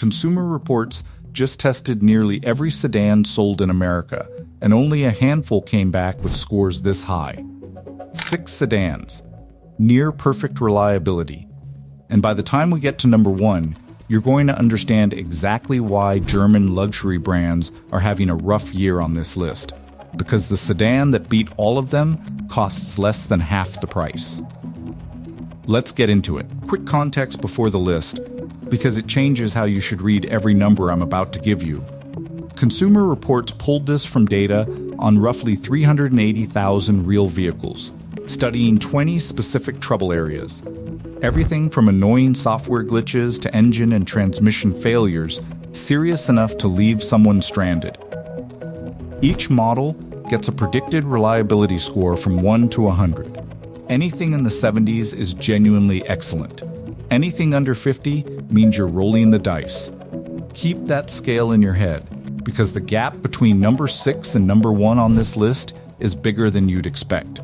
Consumer Reports just tested nearly every sedan sold in America, and only a handful came back with scores this high. 6 sedans. Near perfect reliability. And by the time we get to number 1, you're going to understand exactly why German luxury brands are having a rough year on this list. Because the sedan that beat all of them costs less than half the price. Let's get into it. Quick context before the list, because it changes how you should read every number I'm about to give you. Consumer Reports pulled this from data on roughly 380,000 real vehicles, studying 20 specific trouble areas. Everything from annoying software glitches to engine and transmission failures, serious enough to leave someone stranded. Each model gets a predicted reliability score from 1 to 100. Anything in the 70s is genuinely excellent. Anything under 50 means you're rolling the dice. Keep that scale in your head, because the gap between number 6 and number 1 on this list is bigger than you'd expect.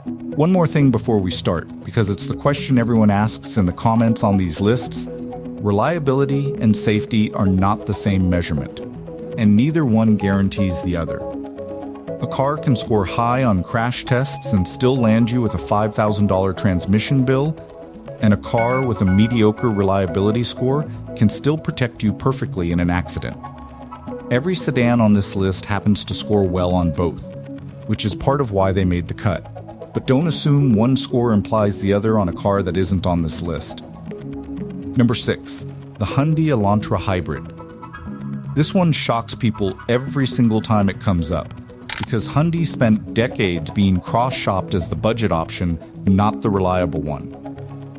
One more thing before we start, because it's the question everyone asks in the comments on these lists. Reliability and safety are not the same measurement, and neither one guarantees the other. A car can score high on crash tests and still land you with a $5,000 transmission bill, and a car with a mediocre reliability score can still protect you perfectly in an accident. Every sedan on this list happens to score well on both, which is part of why they made the cut. But don't assume one score implies the other on a car that isn't on this list. Number 6, the Hyundai Elantra Hybrid. This one shocks people every single time it comes up, because Hyundai spent decades being cross-shopped as the budget option, not the reliable one.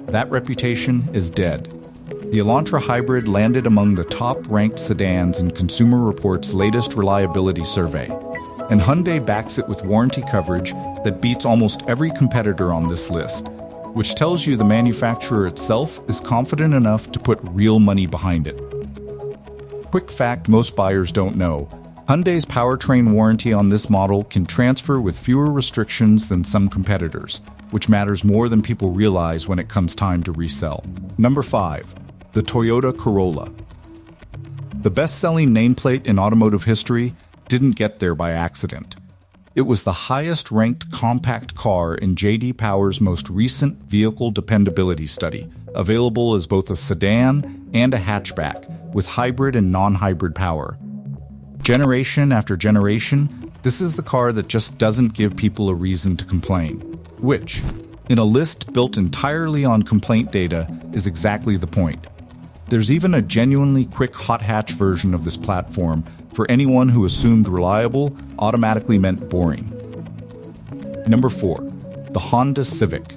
That reputation is dead. The Elantra Hybrid landed among the top-ranked sedans in Consumer Reports' latest reliability survey, and Hyundai backs it with warranty coverage that beats almost every competitor on this list, which tells you the manufacturer itself is confident enough to put real money behind it. Quick fact most buyers don't know: Hyundai's powertrain warranty on this model can transfer with fewer restrictions than some competitors, which matters more than people realize when it comes time to resell. Number 5, the Toyota Corolla. The best-selling nameplate in automotive history didn't get there by accident. It was the highest-ranked compact car in J.D. Power's most recent vehicle dependability study, available as both a sedan and a hatchback, with hybrid and non-hybrid power. Generation after generation, this is the car that just doesn't give people a reason to complain, which, in a list built entirely on complaint data, is exactly the point. There's even a genuinely quick hot hatch version of this platform for anyone who assumed reliable automatically meant boring. Number 4, the Honda Civic.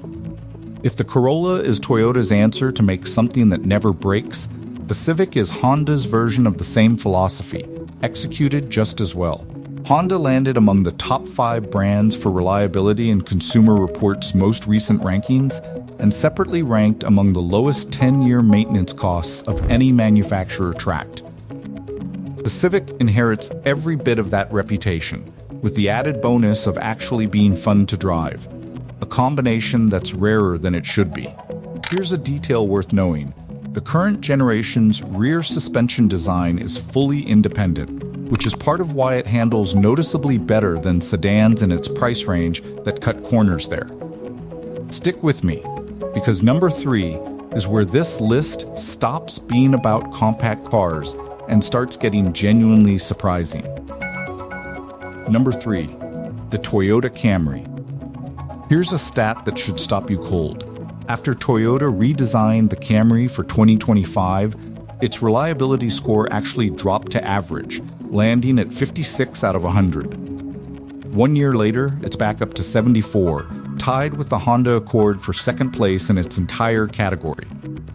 If the Corolla is Toyota's answer to make something that never breaks, the Civic is Honda's version of the same philosophy, executed just as well. Honda landed among the top 5 brands for reliability in Consumer Reports' most recent rankings, and separately ranked among the lowest 10-year maintenance costs of any manufacturer tracked. The Civic inherits every bit of that reputation, with the added bonus of actually being fun to drive, a combination that's rarer than it should be. Here's a detail worth knowing. The current generation's rear suspension design is fully independent, which is part of why it handles noticeably better than sedans in its price range that cut corners there. Stick with me, because number 3 is where this list stops being about compact cars and starts getting genuinely surprising. Number 3, the Toyota Camry. Here's a stat that should stop you cold. After Toyota redesigned the Camry for 2025, its reliability score actually dropped to average, landing at 56 out of 100. 1 year later, it's back up to 74, tied with the Honda Accord for second place in its entire category.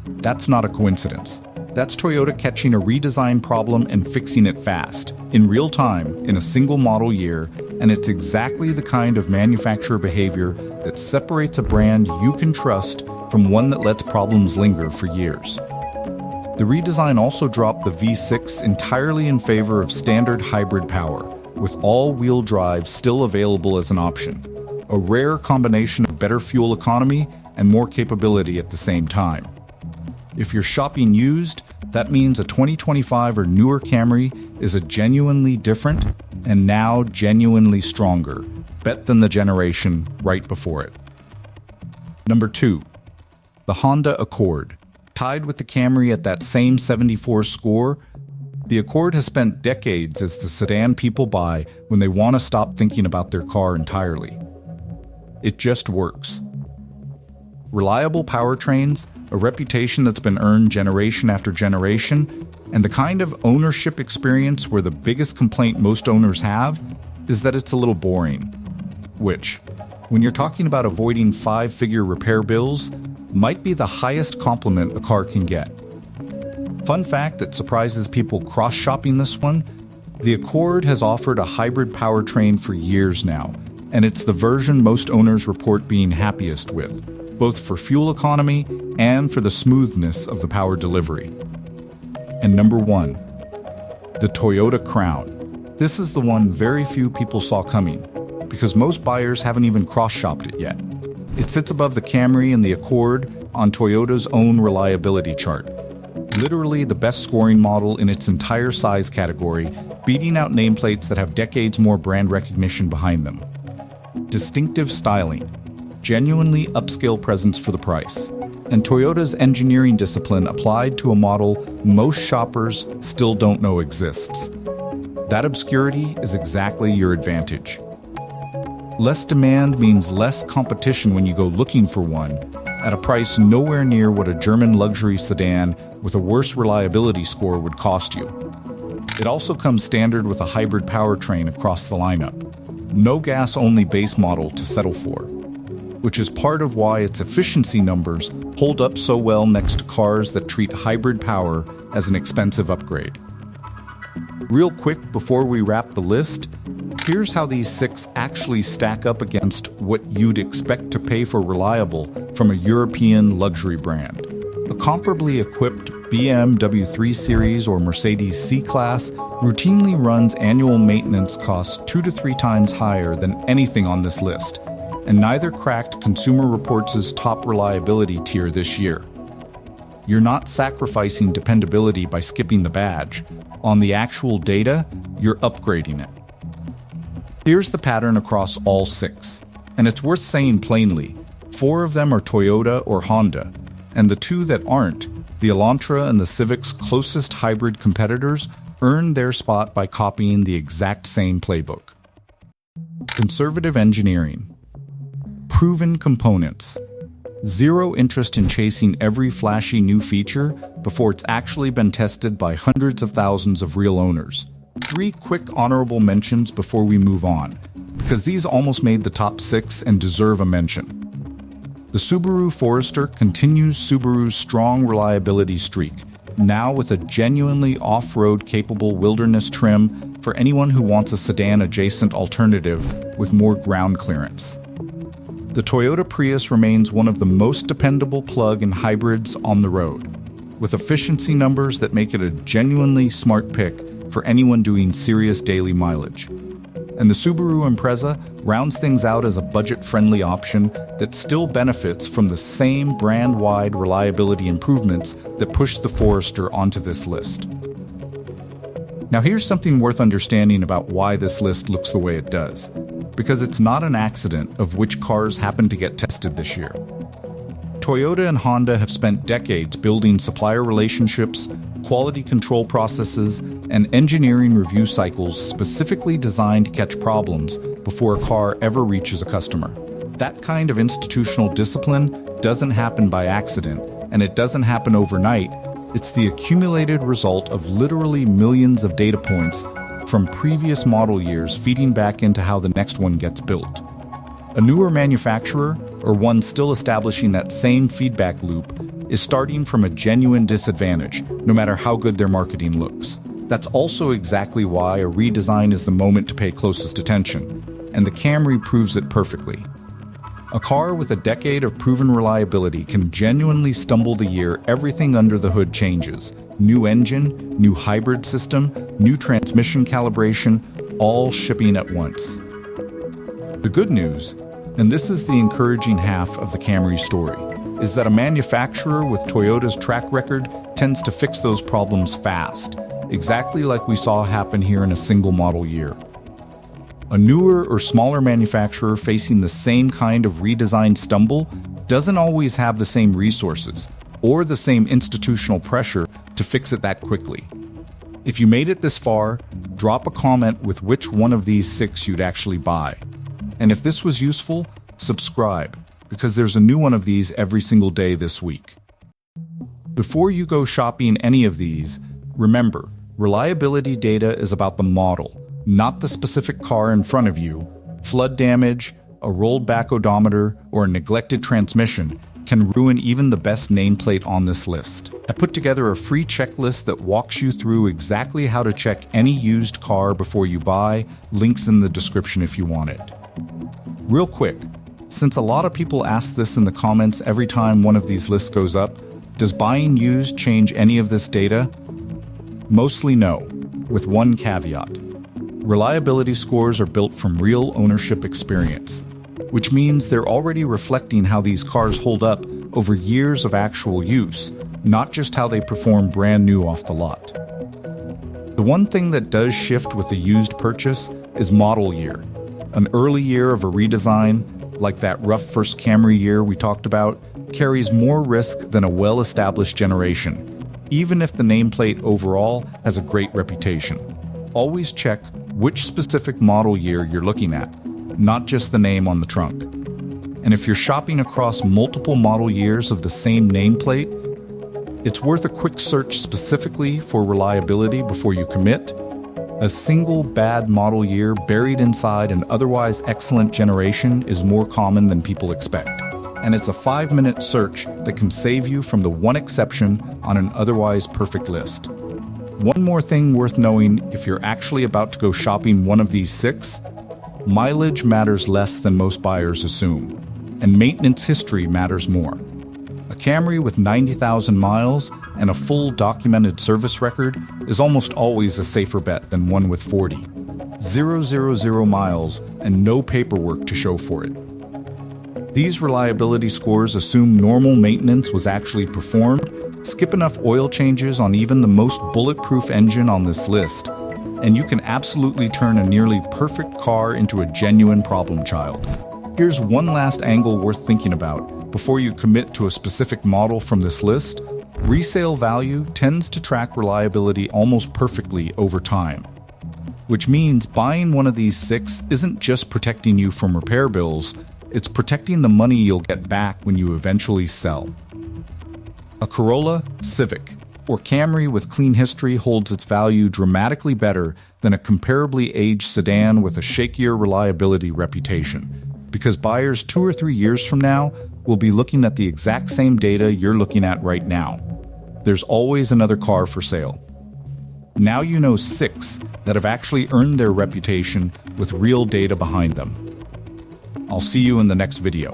That's not a coincidence. That's Toyota catching a redesign problem and fixing it fast, in real time, in a single model year, and it's exactly the kind of manufacturer behavior that separates a brand you can trust from one that lets problems linger for years. The redesign also dropped the V6 entirely in favor of standard hybrid power, with all-wheel drive still available as an option, a rare combination of better fuel economy and more capability at the same time. If you're shopping used, That means a 2025 or newer Camry is a genuinely different and now genuinely stronger bet than the generation right before it. Number 2. The Honda Accord. Tied with the Camry at that same 74 score, the Accord has spent decades as the sedan people buy when they want to stop thinking about their car entirely. It just works. Reliable powertrains, a reputation that's been earned generation after generation, and the kind of ownership experience where the biggest complaint most owners have is that it's a little boring. Which, when you're talking about avoiding 5-figure repair bills, might be the highest compliment a car can get. Fun fact that surprises people cross-shopping this one, the Accord has offered a hybrid powertrain for years now, and it's the version most owners report being happiest with, both for fuel economy and for the smoothness of the power delivery. And number 1, the Toyota Crown. This is the one very few people saw coming, because most buyers haven't even cross-shopped it yet. It sits above the Camry and the Accord on Toyota's own reliability chart. Literally the best scoring model in its entire size category, beating out nameplates that have decades more brand recognition behind them. Distinctive styling, genuinely upscale presence for the price, and Toyota's engineering discipline applied to a model most shoppers still don't know exists. That obscurity is exactly your advantage. Less demand means less competition when you go looking for one, at a price nowhere near what a German luxury sedan with a worse reliability score would cost you. It also comes standard with a hybrid powertrain across the lineup. No gas-only base model to settle for, which is part of why its efficiency numbers hold up so well next to cars that treat hybrid power as an expensive upgrade. Real quick before we wrap the list, here's how these 6 actually stack up against what you'd expect to pay for reliable from a European luxury brand. A comparably equipped BMW 3 Series or Mercedes C-Class routinely runs annual maintenance costs 2 to 3 times higher than anything on this list, and neither cracked Consumer Reports' top reliability tier this year. You're not sacrificing dependability by skipping the badge. On the actual data, you're upgrading it. Here's the pattern across all 6, and it's worth saying plainly, 4 of them are Toyota or Honda, and the 2 that aren't, the Elantra and the Civic's closest hybrid competitors, earned their spot by copying the exact same playbook. Conservative engineering. Proven components. Zero interest in chasing every flashy new feature before it's actually been tested by hundreds of thousands of real owners. 3 quick honorable mentions before we move on, because these almost made the top 6 and deserve a mention. The Subaru Forester continues Subaru's strong reliability streak, now with a genuinely off-road capable wilderness trim for anyone who wants a sedan-adjacent alternative with more ground clearance. The Toyota Prius remains one of the most dependable plug-in hybrids on the road, with efficiency numbers that make it a genuinely smart pick for anyone doing serious daily mileage. And the Subaru Impreza rounds things out as a budget-friendly option that still benefits from the same brand-wide reliability improvements that pushed the Forester onto this list. Now here's something worth understanding about why this list looks the way it does, because it's not an accident of which cars happen to get tested this year. Toyota and Honda have spent decades building supplier relationships, quality control processes, and engineering review cycles specifically designed to catch problems before a car ever reaches a customer. That kind of institutional discipline doesn't happen by accident, and it doesn't happen overnight. It's the accumulated result of literally millions of data points from previous model years feeding back into how the next one gets built. A newer manufacturer, or one still establishing that same feedback loop, is starting from a genuine disadvantage, no matter how good their marketing looks. That's also exactly why a redesign is the moment to pay closest attention, and the Camry proves it perfectly. A car with a decade of proven reliability can genuinely stumble the year everything under the hood changes. New engine, new hybrid system, new transmission calibration, all shipping at once. The good news, and this is the encouraging half of the Camry story, is that a manufacturer with Toyota's track record tends to fix those problems fast, exactly like we saw happen here in a single model year. A newer or smaller manufacturer facing the same kind of redesign stumble doesn't always have the same resources or the same institutional pressure to fix it that quickly. If you made it this far, drop a comment with which one of these 6 you'd actually buy. And if this was useful, subscribe, because there's a new one of these every single day this week. Before you go shopping any of these, remember, reliability data is about the model, not the specific car in front of you. Flood damage, a rolled back odometer, or a neglected transmission can ruin even the best nameplate on this list. I put together a free checklist that walks you through exactly how to check any used car before you buy. Links in the description if you want it. Real quick, since a lot of people ask this in the comments every time one of these lists goes up, does buying used change any of this data? Mostly no, with one caveat. Reliability scores are built from real ownership experience, which means they're already reflecting how these cars hold up over years of actual use, not just how they perform brand new off the lot. The one thing that does shift with a used purchase is model year. An early year of a redesign, like that rough first Camry year we talked about, carries more risk than a well-established generation, even if the nameplate overall has a great reputation. Always check which specific model year you're looking at, not just the name on the trunk. And if you're shopping across multiple model years of the same nameplate, it's worth a quick search specifically for reliability before you commit. A single bad model year buried inside an otherwise excellent generation is more common than people expect. And it's a 5-minute search that can save you from the one exception on an otherwise perfect list. One more thing worth knowing if you're actually about to go shopping one of these 6, mileage matters less than most buyers assume, and maintenance history matters more. A Camry with 90,000 miles and a full documented service record is almost always a safer bet than one with 40,000 miles and no paperwork to show for it. These reliability scores assume normal maintenance was actually performed, skip enough oil changes on even the most bulletproof engine on this list, and you can absolutely turn a nearly perfect car into a genuine problem child. Here's one last angle worth thinking about before you commit to a specific model from this list. Resale value tends to track reliability almost perfectly over time, which means buying one of these 6 isn't just protecting you from repair bills, it's protecting the money you'll get back when you eventually sell. A Corolla, Civic, or Camry with clean history holds its value dramatically better than a comparably aged sedan with a shakier reliability reputation, because buyers 2 or 3 years from now will be looking at the exact same data you're looking at right now. There's always another car for sale. Now you know 6 that have actually earned their reputation with real data behind them. I'll see you in the next video.